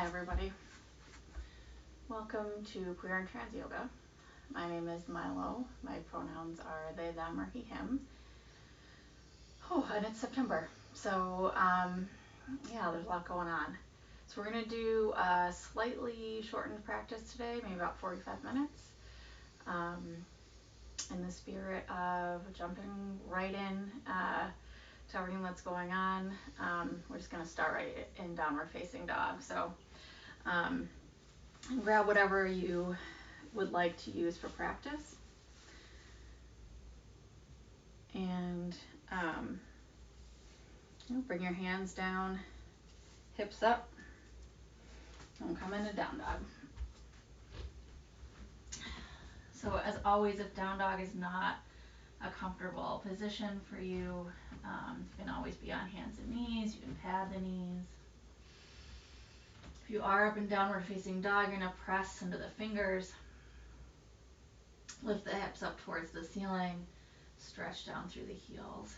everybody. Welcome to Queer and Trans Yoga. My name is Milo. My pronouns are they, them, or he, him. Oh, and it's September. So, yeah, there's a lot going on. So we're going to do a slightly shortened practice today, maybe about 45 minutes. In the spirit of jumping right in to everything that's going on, we're just going to start right in downward facing dog. So grab whatever you would like to use for practice. And bring your hands down, hips up, and come into down dog. So as always, if down dog is not a comfortable position for you, you can always be on hands and knees. You can pad the knees. If you are up in downward facing dog, you're going to press into the fingers. Lift the hips up towards the ceiling. Stretch down through the heels.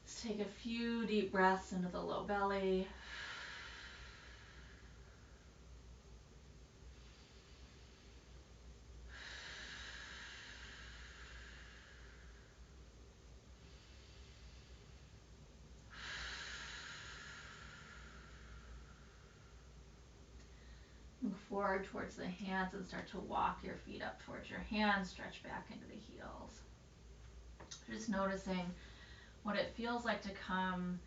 Let's take a few deep breaths into the low belly. Move forward towards the hands and start to walk your feet up towards your hands. Stretch back into the heels. Just noticing what it feels like to come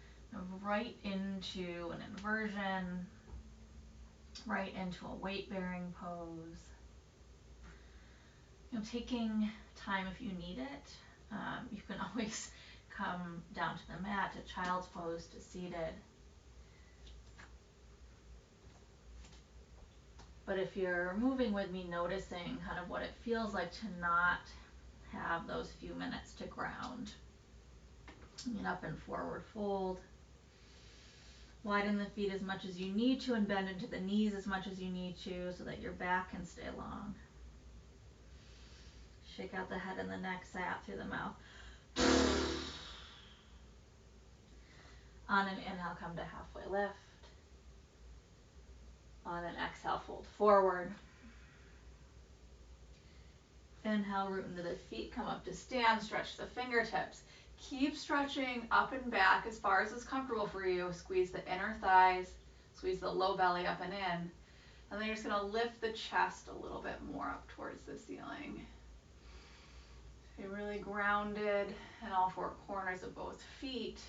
right into an inversion, right into a weight-bearing pose. Taking time if you need it. You can always come down to the mat, to child's pose, to seated. But if you're moving with me, noticing kind of what it feels like to not have those few minutes to ground. Get up and forward fold. Widen the feet as much as you need to and bend into the knees as much as you need to so that your back can stay long. Shake out the head and the neck, sigh out through the mouth. On an inhale, come to halfway lift. On an exhale, fold forward. Inhale, root into the feet, come up to stand, stretch the fingertips. Keep stretching up and back as far as is comfortable for you. Squeeze the inner thighs, squeeze the low belly up and in. And then you're just going to lift the chest a little bit more up towards the ceiling. Stay really grounded in all four corners of both feet.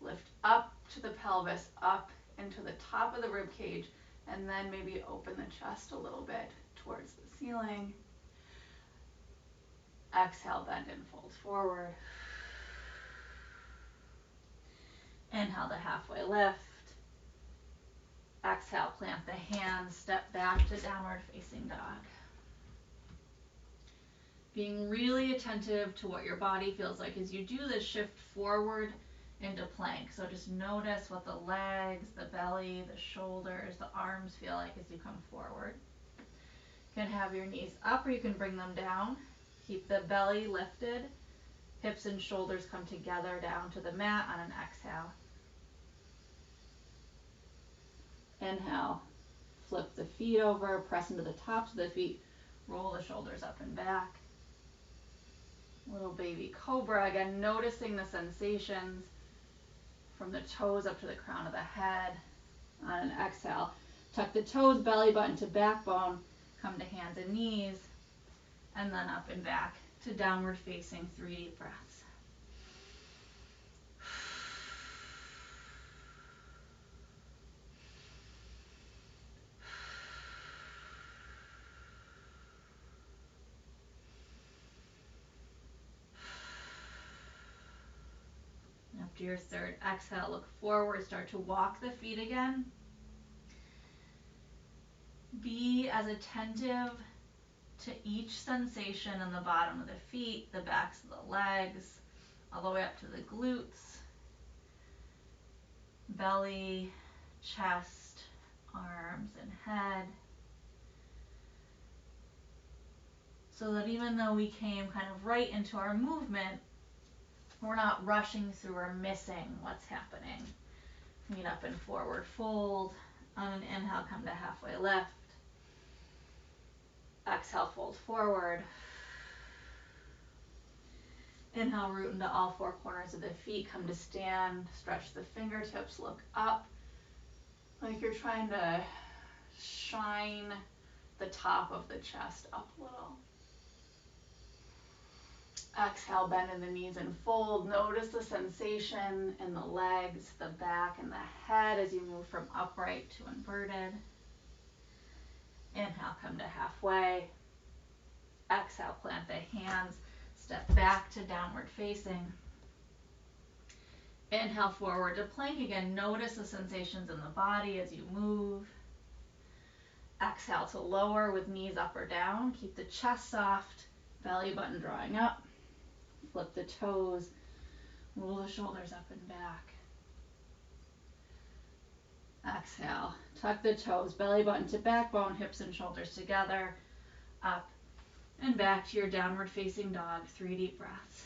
Lift up to the pelvis, up into the top of the rib cage, and then maybe open the chest a little bit towards the ceiling. Exhale, bend and fold forward. Inhale to halfway lift. Exhale, plant the hands, step back to downward facing dog. Being really attentive to what your body feels like as you do this shift forward into plank. So just notice what the legs, the belly, the shoulders, the arms feel like as you come forward. You can have your knees up or you can bring them down. Keep the belly lifted. Hips and shoulders come together down to the mat on an exhale. Inhale, flip the feet over, press into the tops of the feet, roll the shoulders up and back. Little baby cobra, again, noticing the sensations from the toes up to the crown of the head. On an exhale, tuck the toes, belly button to backbone, come to hands and knees, and then up and back to downward facing, 3 deep breaths. After your third exhale, look forward, start to walk the feet again. Be as attentive to each sensation in the bottom of the feet, the backs of the legs, all the way up to the glutes, belly, chest, arms, and head. So that even though we came kind of right into our movement, we're not rushing through or missing what's happening. Meet up in forward fold. On an inhale, come to halfway lift. Exhale, fold forward. Inhale, root into all four corners of the feet. Come to stand. Stretch the fingertips. Look up like you're trying to shine the top of the chest up a little. Exhale, bend in the knees and fold. Notice the sensation in the legs, the back, and the head as you move from upright to inverted. Inhale, come to halfway. Exhale, plant the hands. Step back to downward facing. Inhale, forward to plank. Again, notice the sensations in the body as you move. Exhale to lower with knees up or down. Keep the chest soft, belly button drawing up. Flip the toes, roll the shoulders up and back. Exhale, tuck the toes, belly button to backbone, hips and shoulders together, up and back to your downward facing dog. 3 deep breaths.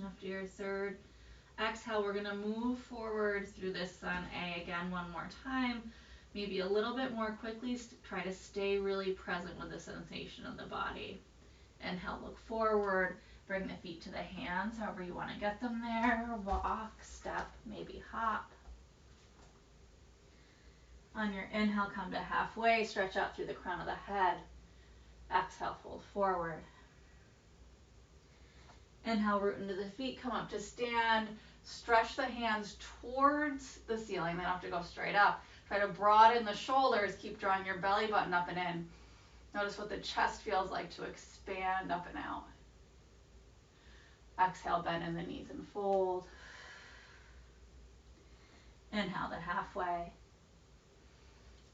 After your third exhale, we're going to move forward through this sun A again one more time. Maybe a little bit more quickly. Try to stay really present with the sensation of the body. Inhale, look forward. Bring the feet to the hands, however you want to get them there. Walk, step, maybe hop. On your inhale, come to halfway. Stretch out through the crown of the head. Exhale, fold forward. Inhale, root into the feet, come up to stand. Stretch the hands towards the ceiling. They don't have to go straight up. Try to broaden the shoulders. Keep drawing your belly button up and in. Notice what the chest feels like to expand up and out. Exhale, bend in the knees and fold. Inhale to halfway.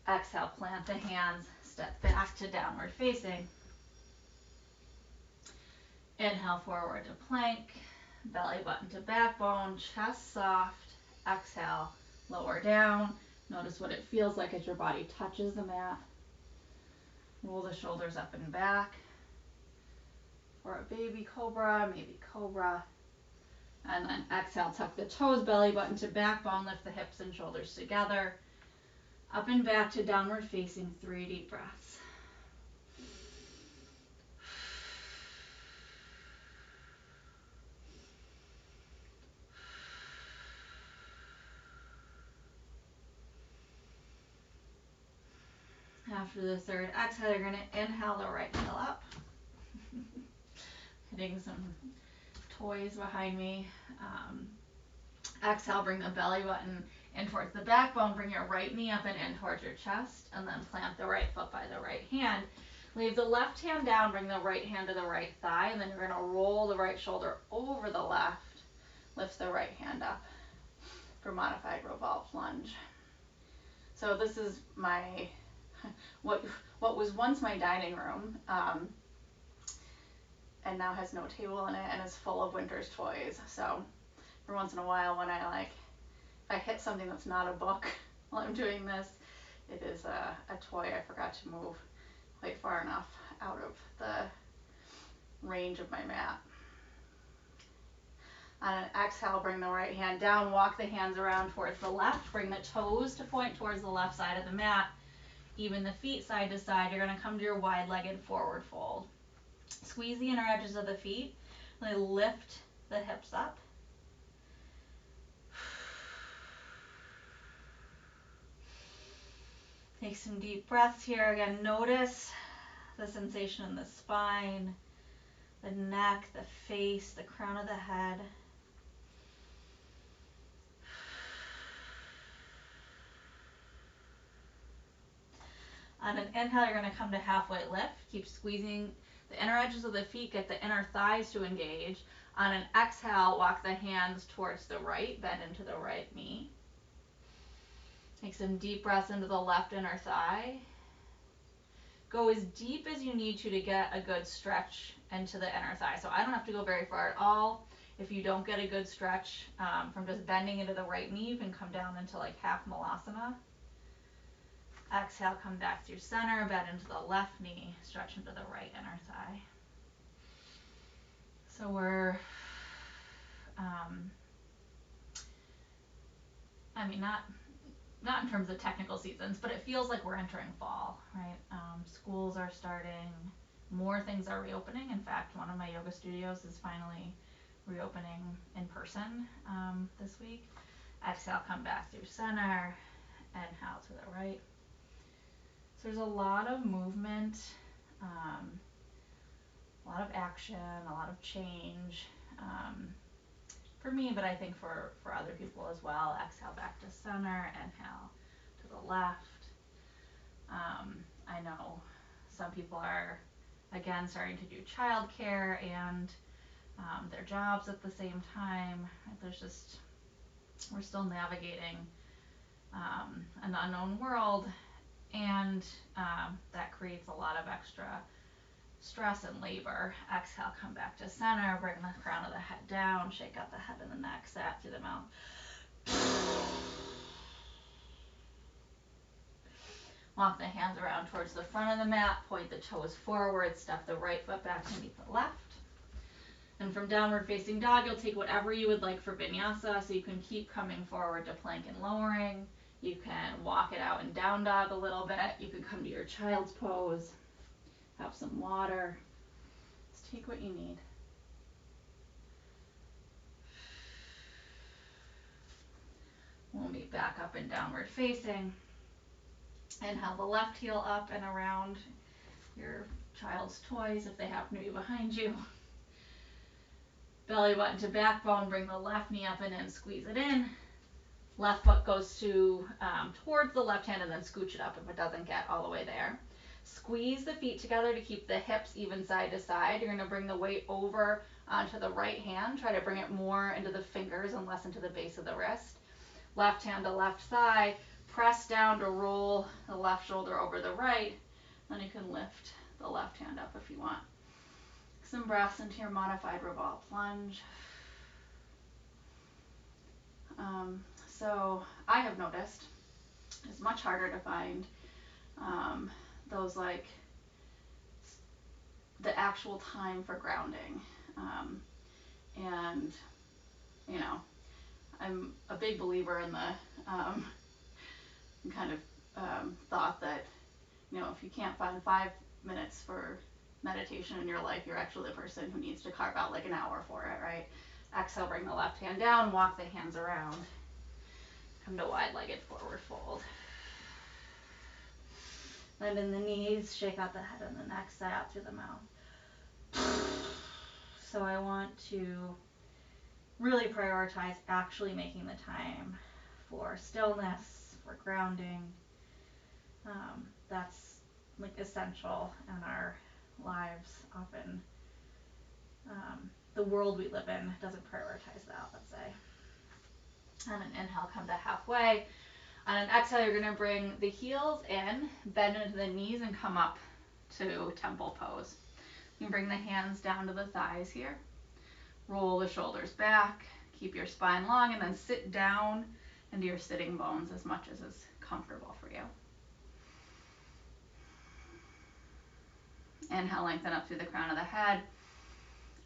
Exhale, plant the hands. Step back to downward facing. Inhale, forward to plank. Belly button to backbone. Chest soft. Exhale, lower down. Notice what it feels like as your body touches the mat. Roll the shoulders up and back. For a baby cobra, maybe cobra. And then exhale, tuck the toes, belly button to backbone, lift the hips and shoulders together. Up and back to downward facing. 3 deep breaths. After the third exhale, you're going to inhale the right heel up. Hitting some toys behind me. Exhale, bring the belly button in towards the backbone. Bring your right knee up and in towards your chest. And then plant the right foot by the right hand. Leave the left hand down. Bring the right hand to the right thigh. And then you're going to roll the right shoulder over the left. Lift the right hand up for modified revolved lunge. So this is my what was once my dining room, and now has no table in it and is full of Winter's toys. So for once in a while, when if I hit something that's not a book while I'm doing this, it is a toy I forgot to move quite far enough out of the range of my mat. On an exhale, bring the right hand down, walk the hands around towards the left, bring the toes to point towards the left side of the mat, even the feet side to side. You're going to come to your wide-legged forward fold. Squeeze the inner edges of the feet, really lift the hips up. Take some deep breaths here. Again, notice the sensation in the spine, the neck, the face, the crown of the head. On an inhale, you're going to come to halfway lift. Keep squeezing the inner edges of the feet, get the inner thighs to engage. On an exhale, walk the hands towards the right, bend into the right knee. Take some deep breaths into the left inner thigh. Go as deep as you need to get a good stretch into the inner thigh. So I don't have to go very far at all. If you don't get a good stretch from just bending into the right knee, you can come down into like half malasana. Exhale, come back through center, bend into the left knee, stretch into the right inner thigh. So we're, I mean, not in terms of technical seasons, but it feels like we're entering fall, right? Schools are starting, more things are reopening. In fact, one of my yoga studios is finally reopening in person this week. Exhale, come back through center, inhale to the right. So there's a lot of movement, a lot of action, a lot of change. For me, but I think for other people as well. Exhale back to center, inhale to the left. I know some people are, again, starting to do childcare and their jobs at the same time. There's just, we're still navigating an unknown world, and that creates a lot of extra stress and labor. Exhale, come back to center, bring the crown of the head down, shake out the head and the neck, sigh out through the mouth. Walk the hands around towards the front of the mat, point the toes forward, step the right foot back underneath the left. And from downward facing dog, you'll take whatever you would like for vinyasa, so you can keep coming forward to plank and lowering. You can walk it out in down dog a little bit. You can come to your child's pose, have some water. Just take what you need. We'll meet back up in downward facing. Inhale the left heel up and around your child's toys if they happen to be behind you. Belly button to backbone, bring the left knee up and in, squeeze it in. Left foot goes to towards the left hand and then scooch it up if it doesn't get all the way there. Squeeze the feet together to keep the hips even side to side. You're going to bring the weight over onto the right hand. Try to bring it more into the fingers and less into the base of the wrist. Left hand to left thigh. Press down to roll the left shoulder over the right. Then you can lift the left hand up if you want. Some breaths into your modified revolve plunge. So I have noticed it's much harder to find those like the actual time for grounding. And you know, I'm a big believer in the kind of thought that, you know, if you can't find 5 minutes for meditation in your life, you're actually the person who needs to carve out like an hour for it, right? Exhale, bring the left hand down, walk the hands around. Come to wide-legged forward fold. Bend in the knees, shake out the head and the neck, sigh out through the mouth. So I want to really prioritize actually making the time for stillness, for grounding. That's like essential in our lives. Often the world we live in doesn't prioritize that, let's say. On an inhale, come to halfway. On an exhale, you're going to bring the heels in, bend into the knees, and come up to temple pose. You can bring the hands down to the thighs here. Roll the shoulders back. Keep your spine long, and then sit down into your sitting bones as much as is comfortable for you. Inhale, lengthen up through the crown of the head.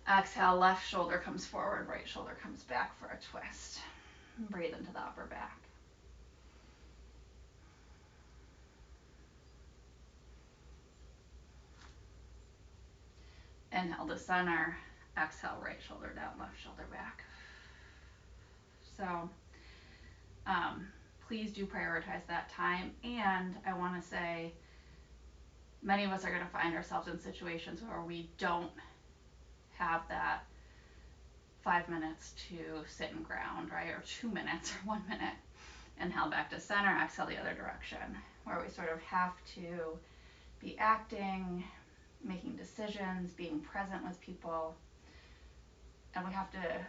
Exhale, left shoulder comes forward, right shoulder comes back for a twist. Breathe into the upper back. Inhale to center. Exhale, right shoulder down, left shoulder back. So please do prioritize that time. And I want to say, many of us are going to find ourselves in situations where we don't have that 5 minutes to sit and ground, right? Or 2 minutes or 1 minute. Inhale back to center, exhale the other direction, where we sort of have to be acting, making decisions, being present with people. And we have to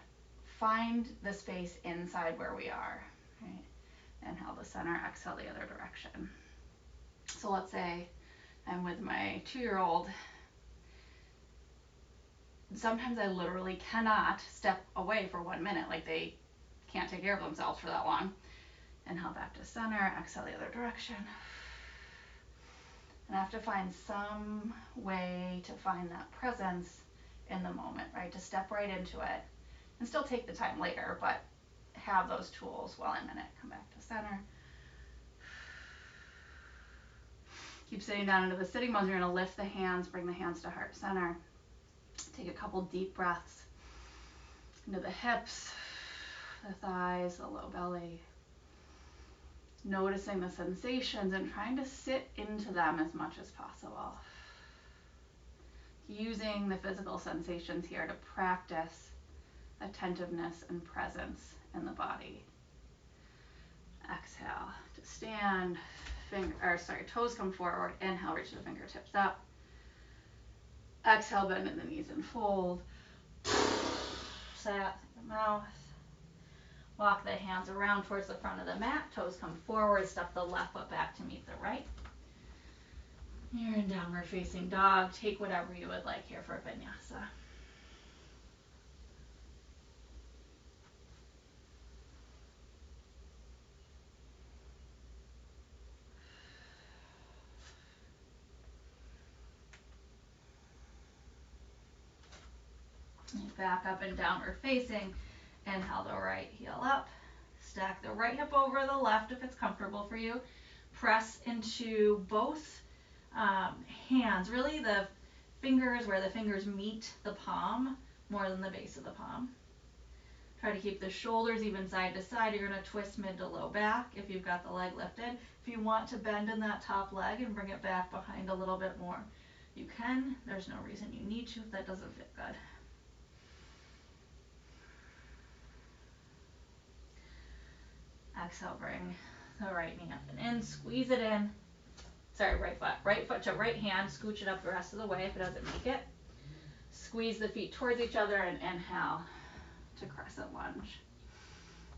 find the space inside where we are, right? Inhale to center, exhale the other direction. So let's say I'm with my 2-year-old. Sometimes I literally cannot step away for 1 minute, like they can't take care of themselves for that long. Inhale back to center, exhale the other direction. And I have to find some way to find that presence in the moment, right? To step right into it and still take the time later, but have those tools while I'm in it. Come back to center. Keep sitting down into the sitting bones. You're going to lift the hands, bring the hands to heart center. Take a couple deep breaths into the hips, the thighs, the low belly. Noticing the sensations and trying to sit into them as much as possible. Using the physical sensations here to practice attentiveness and presence in the body. Exhale to stand, toes come forward. Inhale, reach the fingertips up. Exhale, bend in the knees and fold. Sigh out through the mouth. Walk the hands around towards the front of the mat. Toes come forward. Step the left foot back to meet the right. You're in downward facing dog. Take whatever you would like here for vinyasa. Back up and downward facing. Inhale the right heel up. Stack the right hip over the left if it's comfortable for you. Press into both hands. Really the fingers, where the fingers meet the palm more than the base of the palm. Try to keep the shoulders even side to side. You're going to twist mid to low back if you've got the leg lifted. If you want to bend in that top leg and bring it back behind a little bit more, you can. There's no reason you need to if that doesn't feel good. Exhale, bring the right knee up and in. Squeeze it in. Sorry, right foot. Right foot to right hand. Scooch it up the rest of the way if it doesn't make it. Squeeze the feet towards each other and inhale to crescent lunge.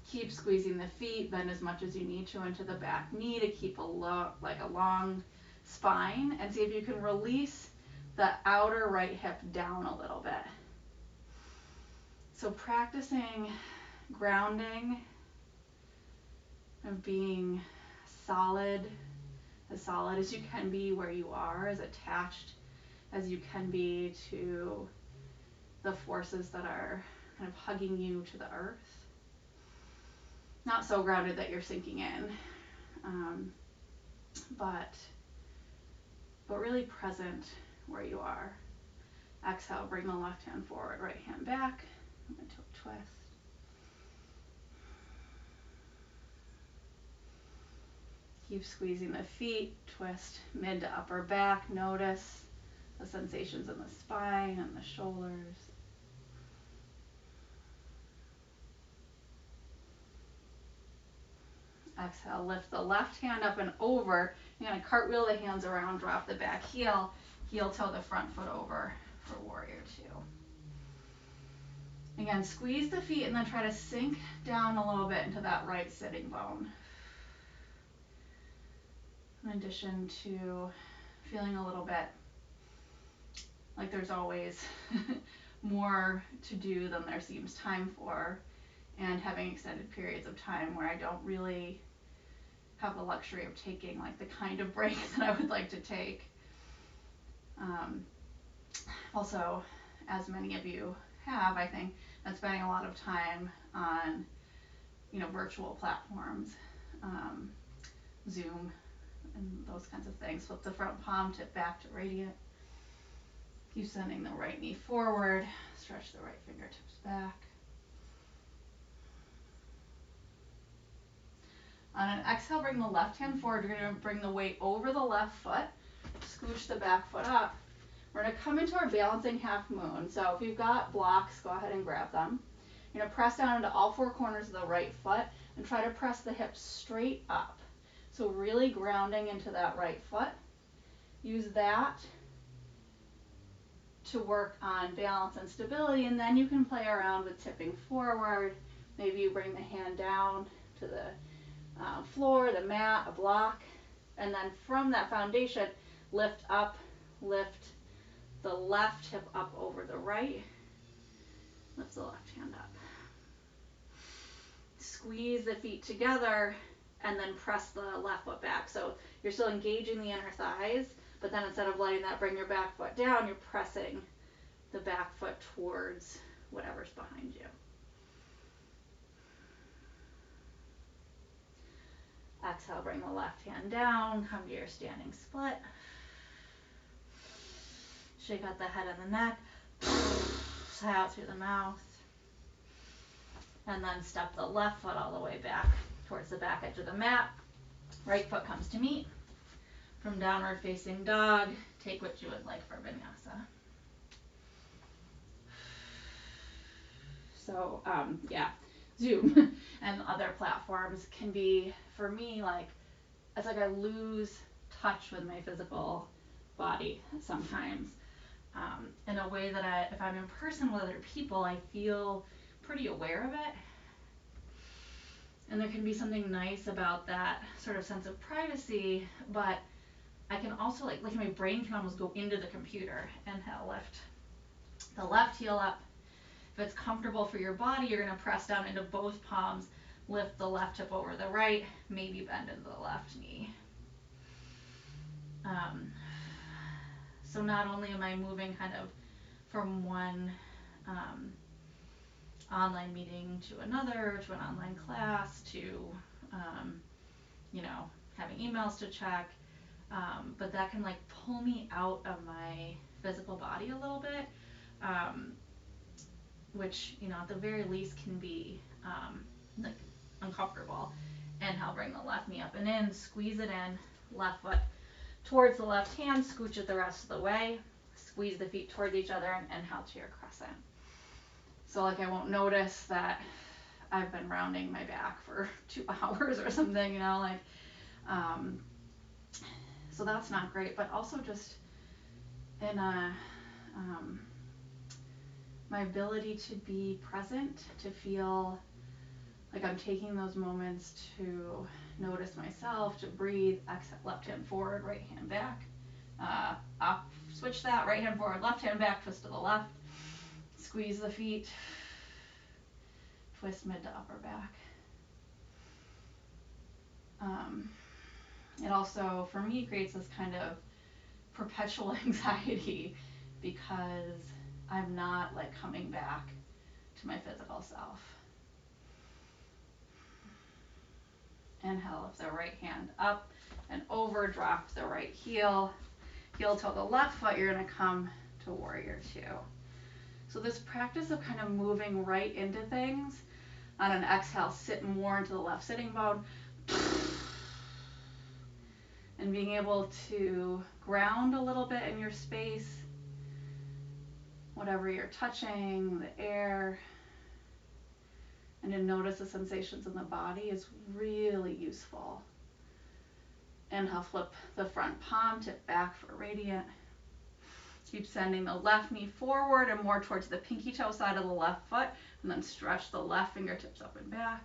Keep squeezing the feet. Bend as much as you need to into the back knee to keep a long spine. And see if you can release the outer right hip down a little bit. So practicing grounding of being solid as you can be where you are, as attached as you can be to the forces that are kind of hugging you to the earth. Not so grounded that you're sinking in, but really present where you are. Exhale, bring the left hand forward, right hand back into a twist. Keep squeezing the feet, twist mid to upper back. Notice the sensations in the spine and the shoulders. Exhale, lift the left hand up and over. You're going to cartwheel the hands around, drop the back heel, heel toe the front foot over for warrior two. Again, squeeze the feet and then try to sink down a little bit into that right sitting bone. In addition to feeling a little bit like there's always more to do than there seems time for, and having extended periods of time where I don't really have the luxury of taking like the kind of break that I would like to take. Also, as many of you have, I think, been spending a lot of time on, virtual platforms, Zoom, and those kinds of things. Flip the front palm, tip back to radiant. Keep sending the right knee forward. Stretch the right fingertips back. On an exhale, bring the left hand forward. You're going to bring the weight over the left foot. Scooch the back foot up. We're going to come into our balancing half moon. So if you've got blocks, go ahead and grab them. You're going to press down into all four corners of the right foot and try to press the hips straight up. So really grounding into that right foot. Use that to work on balance and stability, and then you can play around with tipping forward. Maybe you bring the hand down to the floor, the mat, a block, and then from that foundation, lift up, lift the left hip up over the right, lift the left hand up. Squeeze the feet together and then press the left foot back. So you're still engaging the inner thighs, But then instead of letting that bring your back foot down, you're pressing the back foot towards whatever's behind you. Exhale, bring the left hand down, come to your standing split. Shake out the head and the neck. Sigh out through the mouth. And then step the left foot all the way back towards the back edge of the mat. Right foot comes to meet. From downward facing dog, take what you would like for vinyasa. So, yeah, Zoom and other platforms can be, for me, like, it's like I lose touch with my physical body sometimes. In a way that if I'm in person with other people, I feel pretty aware of it. And there can be something nice about that sort of sense of privacy, but I can also, like my brain can almost go into the computer. Inhale, lift the left heel up. If it's comfortable for your body, you're going to press down into both palms, lift the left hip over the right, maybe bend into the left knee. So not only am I moving kind of from one online meeting to another, to an online class, to, having emails to check, but that can like pull me out of my physical body a little bit, which, at the very least can be like uncomfortable. Inhale, bring the left knee up and in, squeeze it in, left foot towards the left hand, scooch it the rest of the way, squeeze the feet towards each other, and inhale to your crescent. So like I won't notice that I've been rounding my back for 2 hours or something, so that's not great. But also just in my ability to be present, to feel like I'm taking those moments to notice myself, to breathe. Exhale, left hand forward, right hand back. Up, switch that, right hand forward, left hand back, twist to the left. Squeeze the feet. Twist mid to upper back. It also, for me, creates this kind of perpetual anxiety because I'm not like coming back to my physical self. Inhale, lift the right hand up and over, drop the right heel. Heel toe the left foot, you're going to come to warrior two. So this practice of kind of moving right into things, on an exhale, sit more into the left sitting bone. And being able to ground a little bit in your space, whatever you're touching, the air, and to notice the sensations in the body is really useful. Inhale, flip the front palm, tip back for radiant. Keep sending the left knee forward and more towards the pinky toe side of the left foot, and then stretch the left fingertips up and back.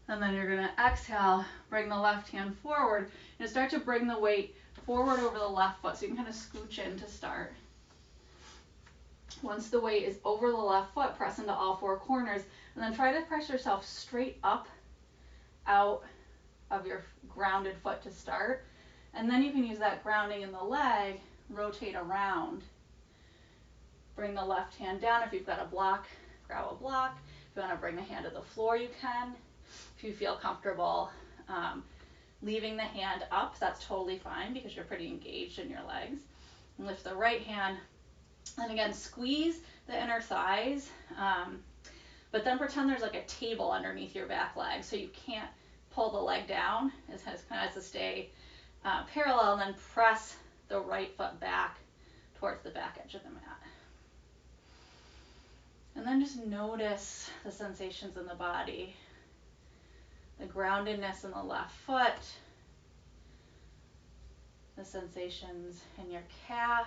And then you're going to exhale, bring the left hand forward, and start to bring the weight forward over the left foot, so you can kind of scooch in to start. Once the weight is over the left foot, press into all four corners, and then try to press yourself straight up out of your grounded foot to start. And then you can use that grounding in the leg, rotate around. Bring the left hand down. If you've got a block, grab a block. If you want to bring the hand to the floor, you can. If you feel comfortable leaving the hand up, that's totally fine because you're pretty engaged in your legs. And lift the right hand. And again, squeeze the inner thighs, but then pretend there's like a table underneath your back leg, so you can't pull the leg down. It kind of has to stay parallel, and then press the right foot back towards the back edge of the mat. And then just notice the sensations in the body, the groundedness in the left foot, the sensations in your calf,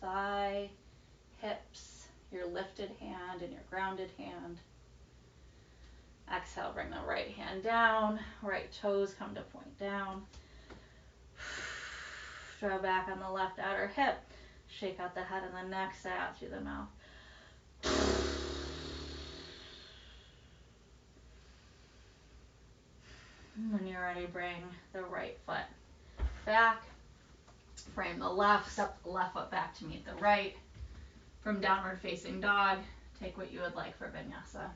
thigh, hips, your lifted hand and your grounded hand. Exhale, bring the right hand down, right toes come to point down. Draw back on the left outer hip. Shake out the head and the neck, sigh out through the mouth. And when you're ready, bring the right foot back, Frame the left, step the left foot back to meet the right. From downward facing dog, take what you would like for vinyasa.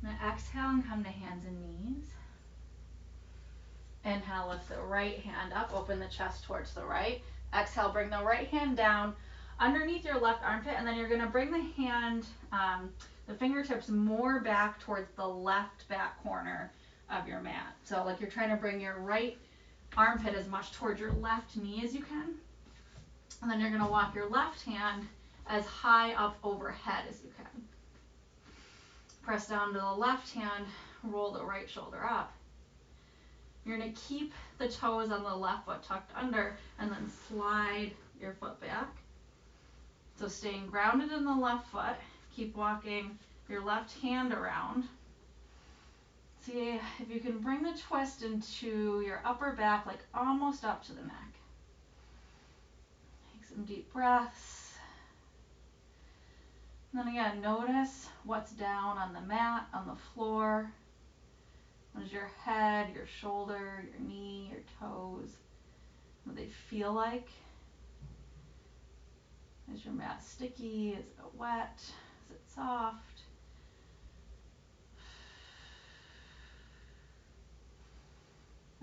Now exhale and come to hands and knees. Inhale, lift the right hand up, open the chest towards the right. Exhale, bring the right hand down underneath your left armpit, and then you're gonna bring the hand, the fingertips more back towards the left back corner of your mat. So like you're trying to bring your right armpit as much towards your left knee as you can. And then you're gonna walk your left hand as high up overhead as you can. Press down to the left hand, roll the right shoulder up. You're gonna keep the toes on the left foot tucked under and then slide your foot back. So staying grounded in the left foot, keep walking your left hand around. See if you can bring the twist into your upper back, like almost up to the neck. Take some deep breaths. And then again, notice what's down on the mat, on the floor. What is your head, your shoulder, your knee, your toes? What do they feel like? Is your mat sticky? Is it wet? Is it soft?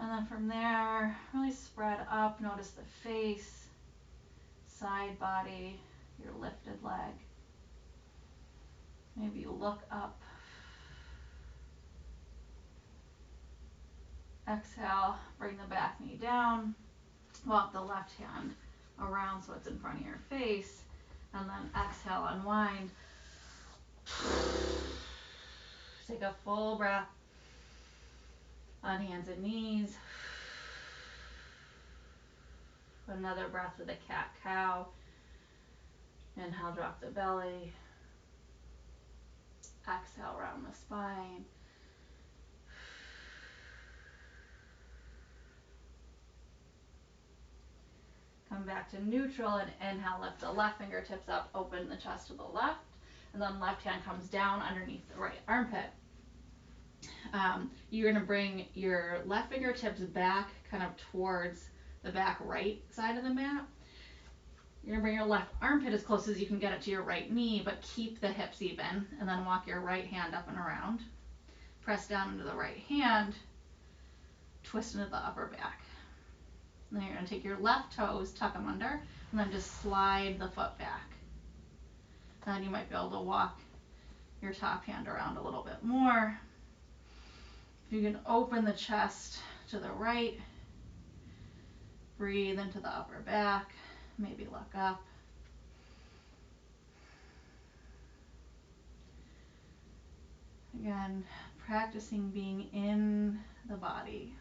And then from there, really spread up. Notice the face, side body, your lifted leg. Maybe you look up. Exhale, bring the back knee down. Walk the left hand around so it's in front of your face. And then exhale, unwind. Take a full breath on hands and knees. Another breath with a cat-cow. Inhale, drop the belly. Exhale, round the spine. Come back to neutral and inhale, lift the left fingertips up, open the chest to the left, and then left hand comes down underneath the right armpit. You're gonna bring your left fingertips back kind of towards the back right side of the mat. You're gonna bring your left armpit as close as you can get it to your right knee, but keep the hips even, and then walk your right hand up and around. Press down into the right hand, twist into the upper back. And then you're gonna take your left toes, tuck them under, and then just slide the foot back. And then you might be able to walk your top hand around a little bit more. If you can open the chest to the right, breathe into the upper back, maybe look up. Again, practicing being in the body.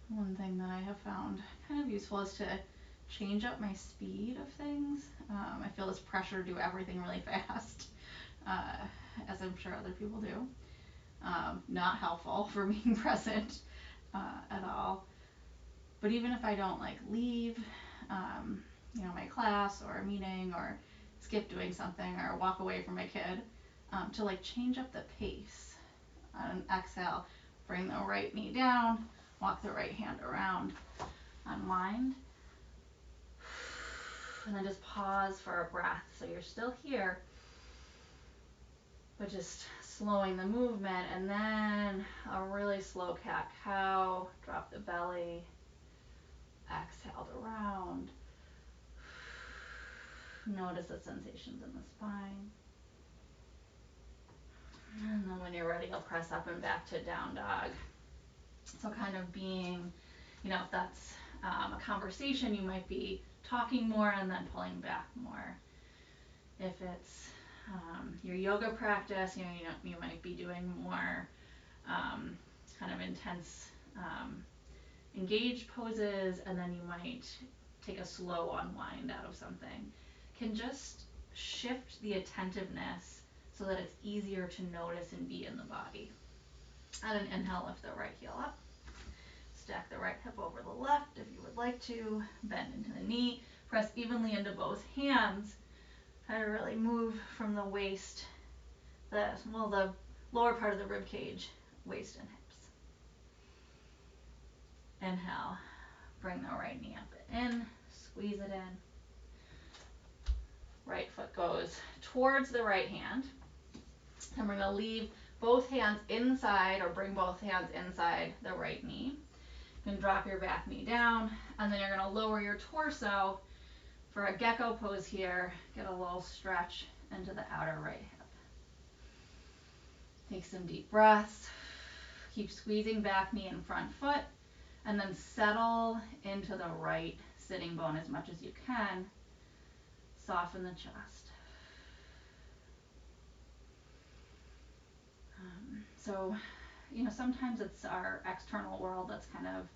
One thing that I have found kind of useful is to change up my speed of things. I feel this pressure to do everything really fast, as I'm sure other people do. Not helpful for being present at all. But even if I don't like leave, my class or a meeting or skip doing something or walk away from my kid, to like change up the pace. On an exhale, bring the right knee down, walk the right hand around, unwind. And then just pause for a breath. So you're still here, but just slowing the movement. And then a really slow cat-cow, drop the belly, exhale to round. Notice the sensations in the spine. And then when you're ready, you'll press up and back to down dog. So kind of being, if that's a conversation, you might be talking more and then pulling back more. If it's your yoga practice, you might be doing more kind of intense engaged poses, and then you might take a slow unwind out of something. Can just shift the attentiveness so that it's easier to notice and be in the body. And an inhale, lift the right heel up. Stack the right hip over the left if you would like to. Bend into the knee. Press evenly into both hands. Try to really move from the waist, the lower part of the rib cage, waist and hips. Inhale, bring the right knee up and in, squeeze it in. Right foot goes towards the right hand. And we're going to leave both hands inside, or bring both hands inside the right knee. You can drop your back knee down, and then you're going to lower your torso for a gecko pose here. Get a little stretch into the outer right hip. Take some deep breaths. Keep squeezing back knee and front foot, and then settle into the right sitting bone as much as you can. Soften the chest. So, sometimes it's our external world that's kind of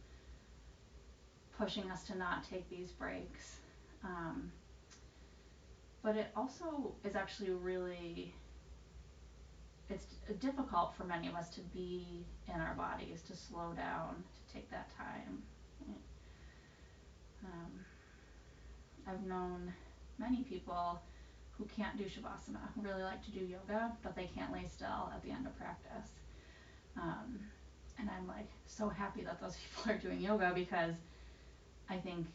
pushing us to not take these breaks. But it also is actually really, it's difficult for many of us to be in our bodies, to slow down, to take that time. I've known many people who can't do Shavasana, who really like to do yoga, but they can't lay still at the end of practice. And I'm like so happy that those people are doing yoga, because I think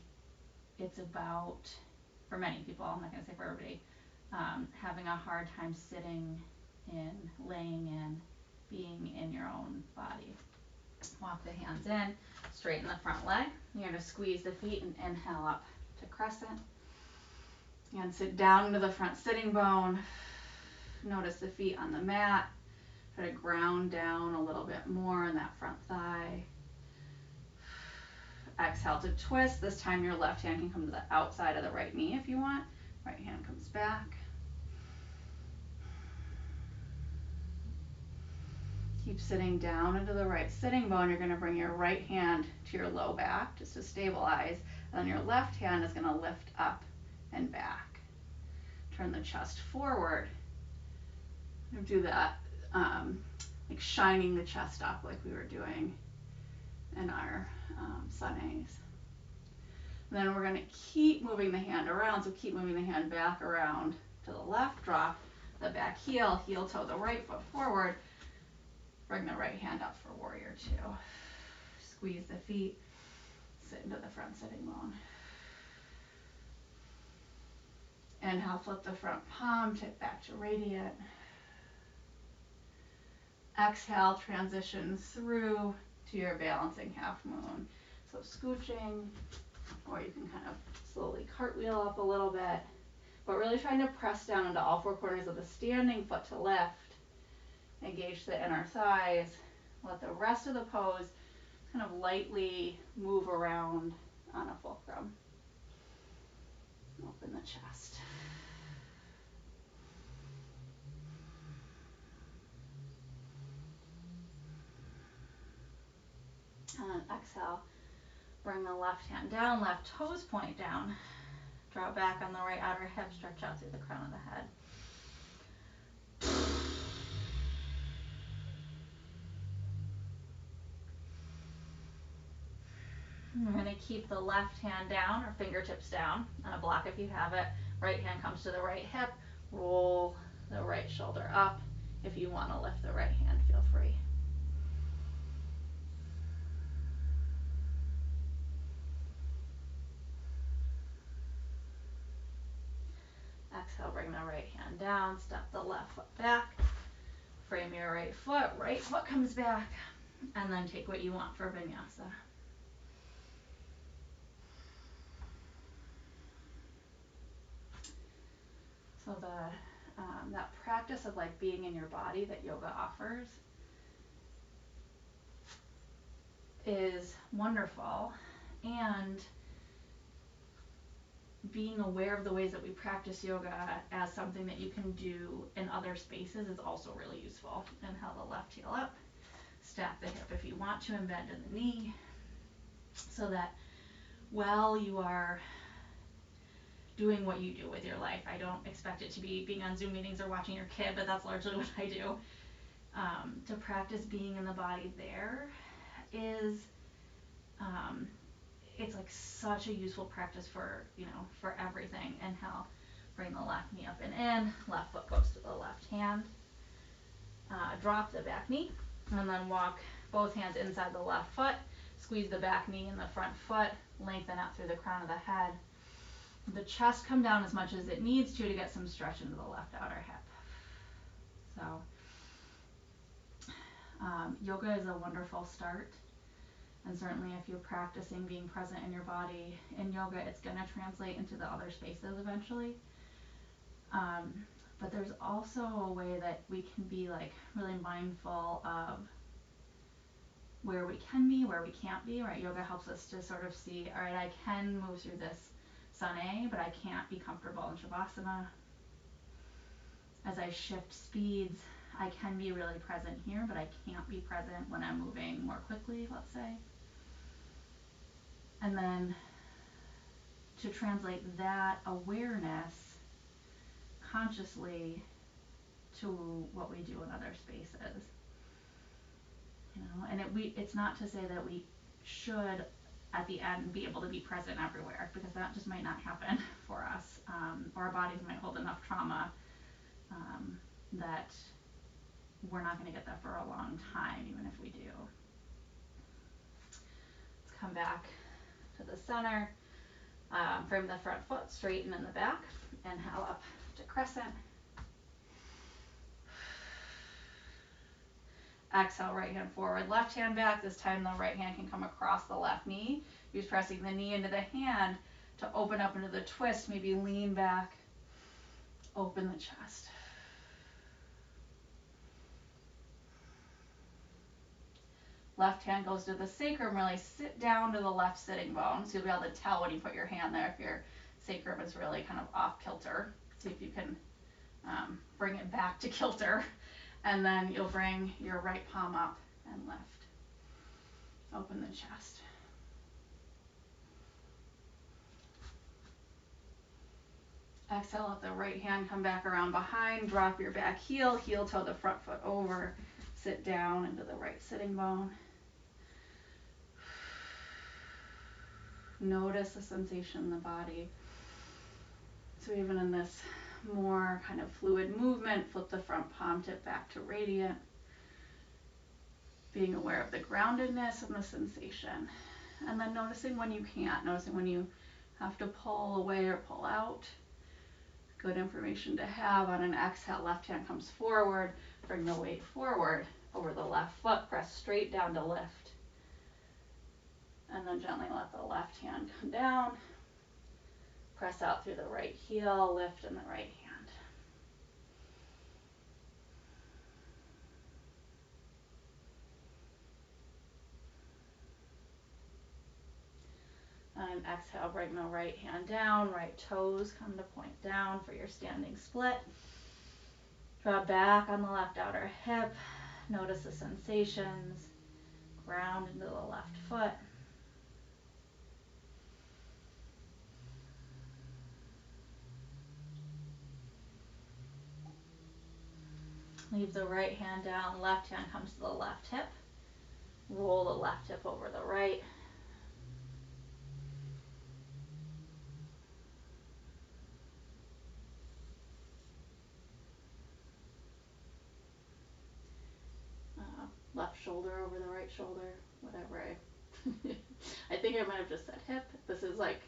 it's about, for many people, I'm not going to say for everybody, having a hard time sitting in, laying in, being in your own body. Walk the hands in, straighten the front leg. You're going to squeeze the feet and inhale up to crescent. And sit down into the front sitting bone. Notice the feet on the mat. Try to ground down a little bit more in that front thigh. Exhale to twist. This time your left hand can come to the outside of the right knee if you want. Right hand comes back. Keep sitting down into the right sitting bone. You're going to bring your right hand to your low back just to stabilize. And then your left hand is going to lift up and back. Turn the chest forward. Do that like shining the chest up like we were doing in our sun-A's. And then we're going to keep moving the hand around. So keep moving the hand back around to the left. Drop the back heel, heel toe the right foot forward. Bring the right hand up for warrior two. Squeeze the feet. Sit into the front sitting bone. Inhale, flip the front palm, tip back to radiant. Exhale, transition through to your balancing half moon. So scooching, or you can kind of slowly cartwheel up a little bit, but really trying to press down into all four corners of the standing foot to lift. Engage the inner thighs. Let the rest of the pose kind of lightly move around on a fulcrum. Open the chest. And exhale, bring the left hand down, left toes point down. Draw back on the right outer hip, stretch out through the crown of the head. We're going to keep the left hand down, or fingertips down, on a block if you have it. Right hand comes to the right hip. Roll the right shoulder up. If you want to lift the right hand, feel free. Exhale, bring the right hand down, step the left foot back. Frame your right foot comes back, and then take what you want for vinyasa. So that practice of like being in your body that yoga offers is wonderful, and being aware of the ways that we practice yoga as something that you can do in other spaces is also really useful. Inhale the left heel up, stack the hip if you want to, and bend in the knee, so that while you are doing what you do with your life. I don't expect it to be being on Zoom meetings or watching your kid, but that's largely what I do. To practice being in the body there is, it's like such a useful practice for, for everything. Inhale, bring the left knee up and in, left foot goes to the left hand. Drop the back knee, and then walk both hands inside the left foot, squeeze the back knee in the front foot, lengthen out through the crown of the head. The chest come down as much as it needs to get some stretch into the left outer hip. So yoga is a wonderful start, and certainly if you're practicing being present in your body in yoga, it's going to translate into the other spaces eventually. But there's also a way that we can be like really mindful of where we can be, where we can't be, right? Yoga helps us to sort of see, all right, I can move through this sun A, but I can't be comfortable in Shavasana. As I shift speeds, I can be really present here, but I can't be present when I'm moving more quickly, let's say. And then to translate that awareness consciously to what we do in other spaces. And it's not to say that we should at the end be able to be present everywhere, because that just might not happen for us. Our bodies might hold enough trauma that we're not going to get that for a long time, even if we do. Let's come back to the center. Frame the front foot, straighten in the back. Inhale up to crescent. Exhale, right hand forward, left hand back. This time the right hand can come across the left knee. Use pressing the knee into the hand to open up into the twist. Maybe lean back, open the chest. Left hand goes to the sacrum. Really sit down to the left sitting bone. So you'll be able to tell when you put your hand there if your sacrum is really kind of off kilter. See if you can bring it back to kilter. And then you'll bring your right palm up and lift. Open the chest. Exhale, let the right hand come back around behind. Drop your back heel, heel toe the front foot over. Sit down into the right sitting bone. Notice the sensation in the body. So even in this more kind of fluid movement, flip the front palm tip back to radiant. Being aware of the groundedness and the sensation. And then noticing when you can't, noticing when you have to pull away or pull out. Good information to have. On an exhale, left hand comes forward. Bring the weight forward over the left foot. Press straight down to lift. And then gently let the left hand come down. Press out through the right heel, lift in the right hand. And exhale, bring the right hand down, right toes come to point down for your standing split. Draw back on the left outer hip. Notice the sensations. Ground into the left foot. Leave the right hand down, left hand comes to the left hip. Roll the left hip over the right. Left shoulder over the right shoulder, whatever. I think I might have just said hip. This is like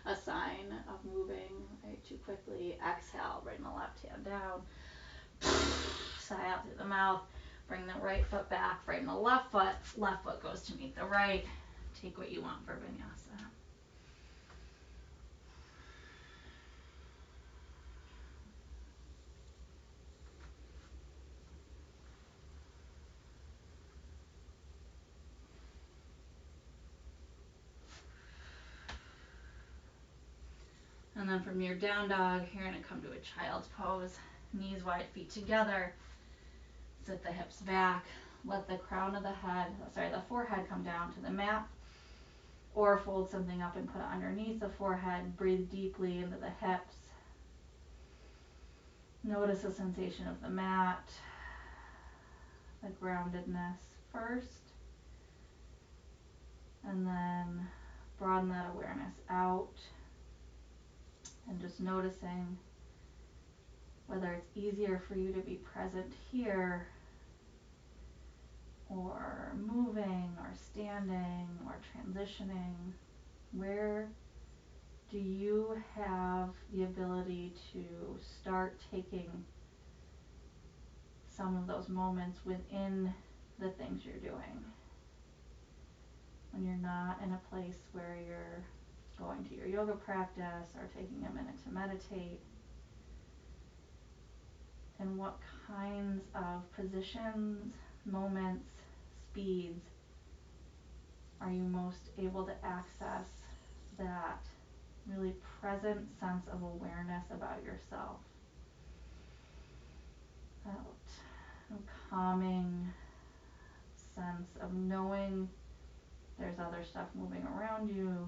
a sign of moving right too quickly. Exhale, bring the left hand down. Sigh out through the mouth. Bring the right foot back, frame the left foot. Left foot goes to meet the right. Take what you want for vinyasa. And then from your down dog, you're going to come to a child's pose. Knees wide, feet together. Sit the hips back. Let the crown of the head, the forehead come down to the mat. Or fold something up and put it underneath the forehead. Breathe deeply into the hips. Notice the sensation of the mat, the groundedness first, and then broaden that awareness out, and just noticing whether it's easier for you to be present here, or moving, or standing, or transitioning. Where do you have the ability to start taking some of those moments within the things you're doing? When you're not in a place where you're going to your yoga practice or taking a minute to meditate, and what kinds of positions, moments, speeds are you most able to access that really present sense of awareness about yourself? That calming sense of knowing there's other stuff moving around you,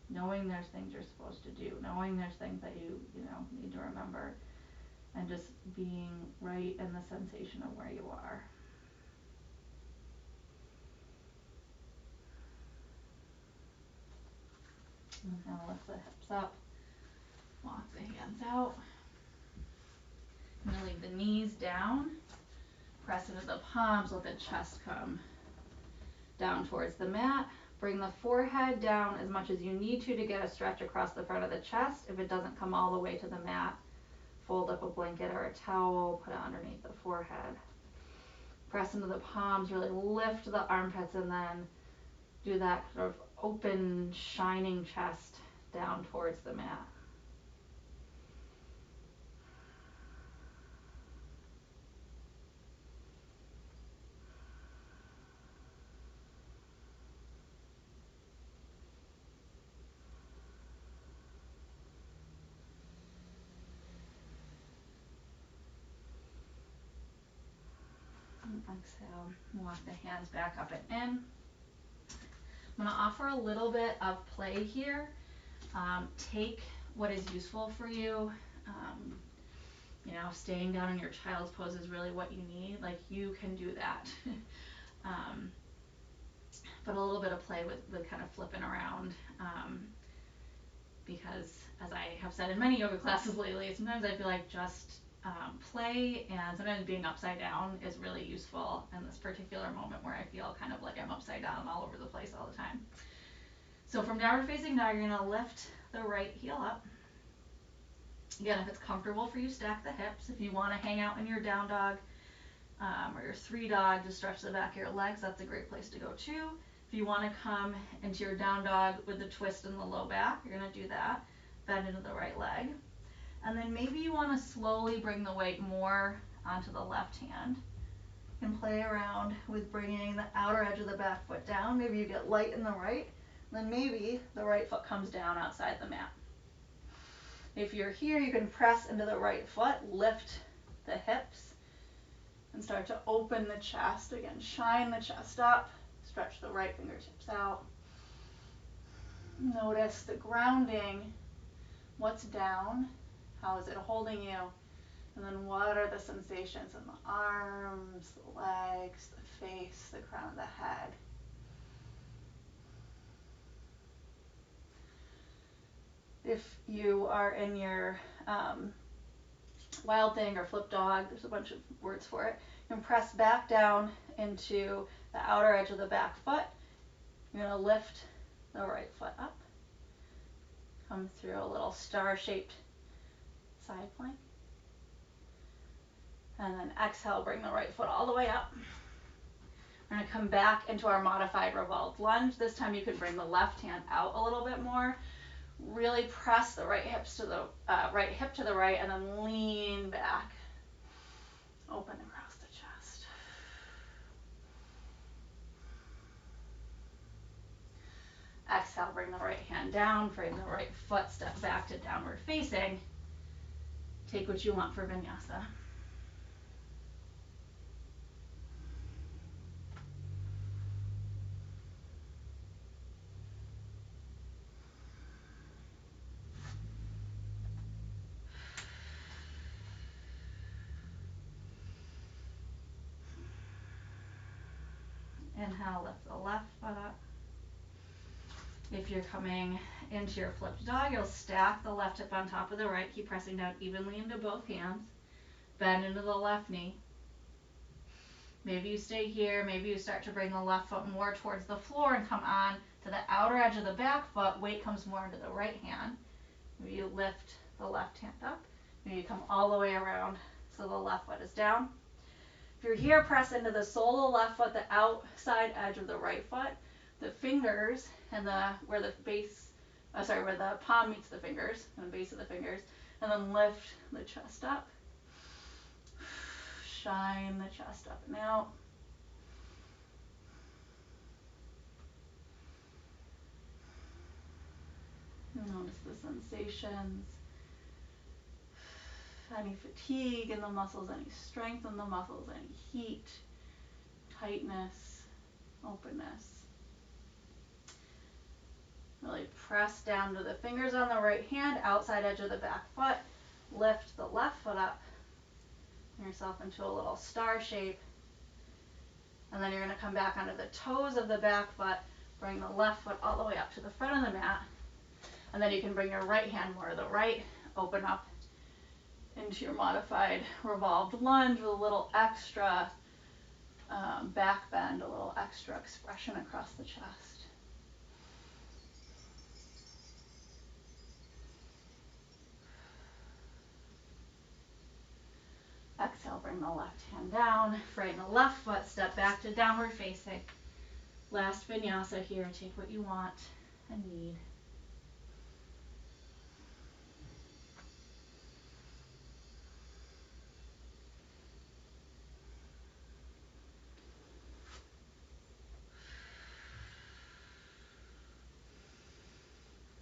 knowing there's things you're supposed to do, knowing there's things that you need to remember, and just being right in the sensation of where you are. And now lift the hips up, walk the hands out. I'm going to leave the knees down, press into the palms, let the chest come down towards the mat. Bring the forehead down as much as you need to get a stretch across the front of the chest. If it doesn't come all the way to the mat, fold up a blanket or a towel, put it underneath the forehead. Press into the palms, really lift the armpits, and then do that sort of open, shining chest down towards the mat. And exhale, walk the hands back up and in. I'm going to offer a little bit of play here. Take what is useful for you. Staying down in your child's pose is really what you need. Like, you can do that. But a little bit of play with kind of flipping around. Because, as I have said in many yoga classes lately, sometimes I feel like just play and sometimes being upside down is really useful in this particular moment where I feel kind of like I'm upside down all over the place all the time. So from downward facing dog, you're going to lift the right heel up. Again, if it's comfortable for you, stack the hips. If you want to hang out in your down dog or your three dog to stretch the back of your legs, that's a great place to go too. If you want to come into your down dog with the twist in the low back, you're going to do that. Bend into the right leg. And then maybe you want to slowly bring the weight more onto the left hand. You can play around with bringing the outer edge of the back foot down. Maybe you get light in the right. Then maybe the right foot comes down outside the mat. If you're here, you can press into the right foot, lift the hips, and start to open the chest. Again, shine the chest up, stretch the right fingertips out. Notice the grounding, what's down, how is it holding you, and then what are the sensations in the arms, the legs, the face, the crown of the head. If you are in your wild thing or flip dog, there's a bunch of words for it, you can press back down into the outer edge of the back foot. You're going to lift the right foot up, come through a little star-shaped side plank, and then exhale, bring the right foot all the way up. We're going to come back into our modified revolved lunge. This time you can bring the left hand out a little bit more. Really press the right hip to the right, and then lean back. Open across the chest. Exhale, bring the right hand down, bring the right foot, step back to downward facing. Take what you want for vinyasa. Inhale, lift the left foot up. If you're coming into your flipped dog, you'll stack the left hip on top of the right. Keep pressing down evenly into both hands. Bend into the left knee. Maybe you stay here. Maybe you start to bring the left foot more towards the floor and come on to the outer edge of the back foot. Weight comes more into the right hand. Maybe you lift the left hand up. Maybe you come all the way around so the left foot is down. If you're here, press into the sole of the left foot, the outside edge of the right foot, the fingers and where the palm meets the fingers and the base of the fingers, and then lift the chest up. Shine the chest up and out. Notice the sensations. Any fatigue in the muscles, any strength in the muscles, any heat, tightness, openness. Really press down to the fingers on the right hand, outside edge of the back foot. Lift the left foot up. Bring yourself into a little star shape. And then you're going to come back onto the toes of the back foot. Bring the left foot all the way up to the front of the mat. And then you can bring your right hand more to the right. Open up into your modified revolved lunge with a little extra back bend, a little extra expression across the chest. Exhale, bring the left hand down, straighten the left foot, step back to downward facing. Last vinyasa here, take what you want and need.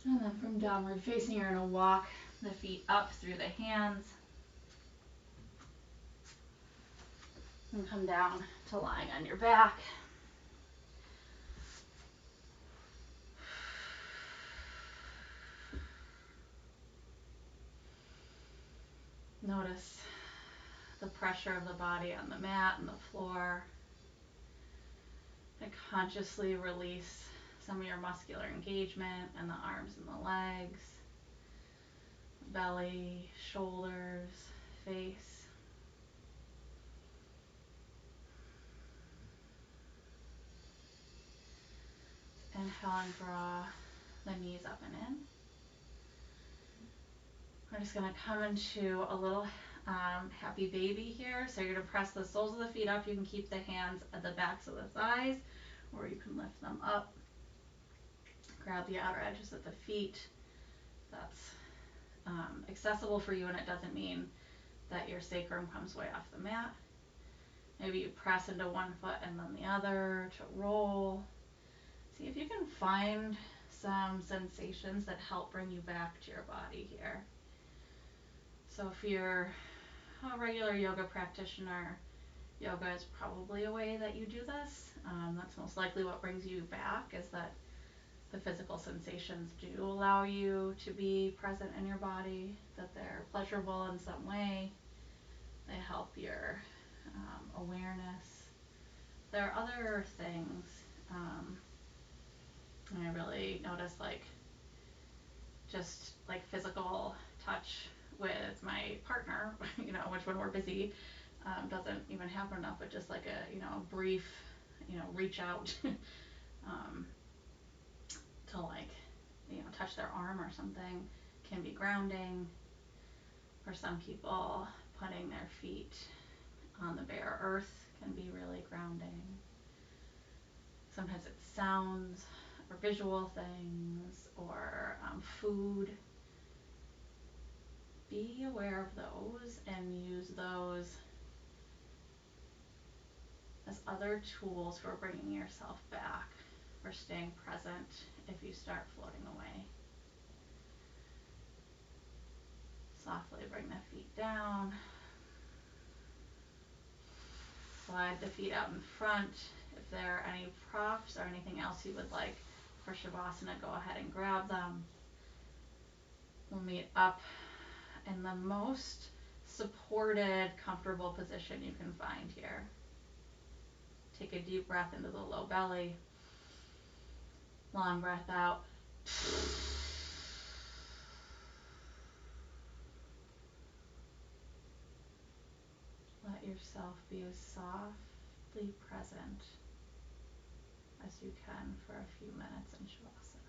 And then from downward facing, you're going to walk the feet up through the hands. And come down to lying on your back. Notice the pressure of the body on the mat and the floor. And consciously release some of your muscular engagement in the arms and the legs, belly, shoulders, face. Inhale and draw the knees up and in. We're just going to come into a little happy baby here. So you're going to press the soles of the feet up. You can keep the hands at the backs of the thighs, or you can lift them up. Grab the outer edges of the feet. That's accessible for you, and it doesn't mean that your sacrum comes way off the mat. Maybe you press into one foot and then the other to roll. See if you can find some sensations that help bring you back to your body here. So if you're a regular yoga practitioner, yoga is probably a way that you do this. That's most likely what brings you back, is that the physical sensations do allow you to be present in your body, that they're pleasurable in some way. They help your awareness. There are other things. I really notice, just physical touch with my partner, which when we're busy doesn't even happen enough, but just like a brief, reach out to touch their arm or something can be grounding. For some people, putting their feet on the bare earth can be really grounding. Sometimes it's sounds or visual things or food. Be aware of those and use those as other tools for bringing yourself back, for staying present if you start floating away. Softly bring the feet down. Slide the feet out in front. If there are any props or anything else you would like for Shavasana, go ahead and grab them. We'll meet up in the most supported, comfortable position you can find here. Take a deep breath into the low belly. Long breath out. Let yourself be as softly present as you can for a few minutes in Shavasana.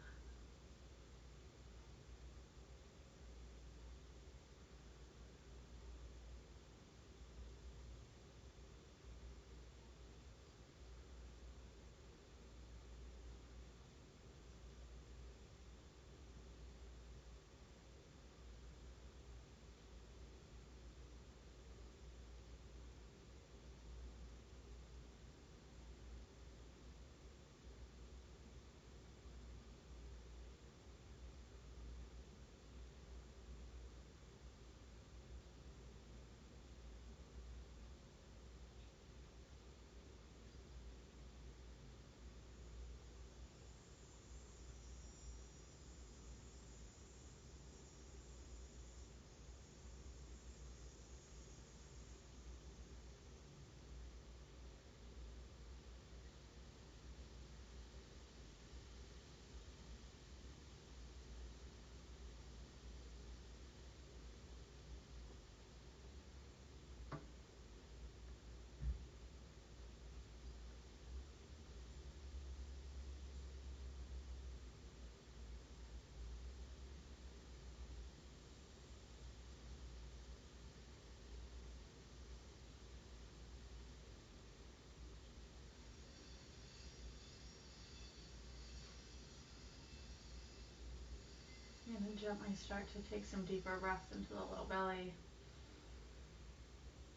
You're going to gently start to take some deeper breaths into the low belly.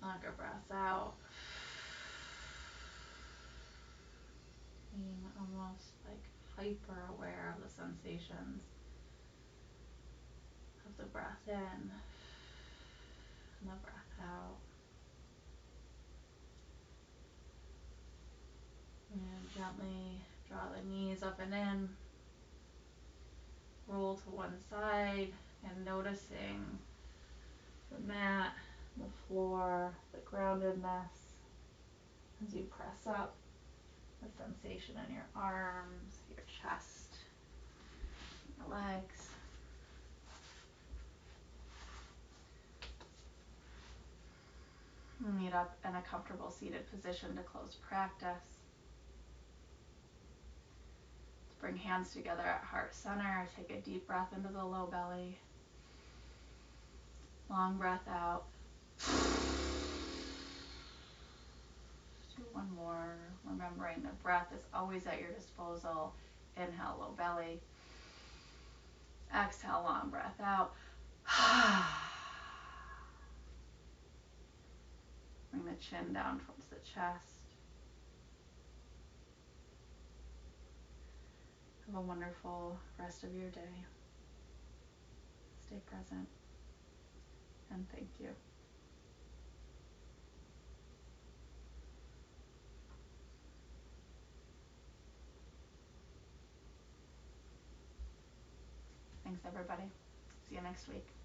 Longer breaths out. Being almost like hyper aware of the sensations of the breath in and the breath out. And gently draw the knees up and in. Roll to one side and noticing the mat, the floor, the groundedness as you press up, the sensation in your arms, your chest, your legs. Meet up in a comfortable seated position to close practice. Let's bring hands together at heart center. Take a deep breath into the low belly. Long breath out. Do one more. Remembering the breath is always at your disposal. Inhale, low belly. Exhale, long breath out. Bring the chin down towards the chest. Have a wonderful rest of your day. Stay present. And thank you. Thanks, everybody. See you next week.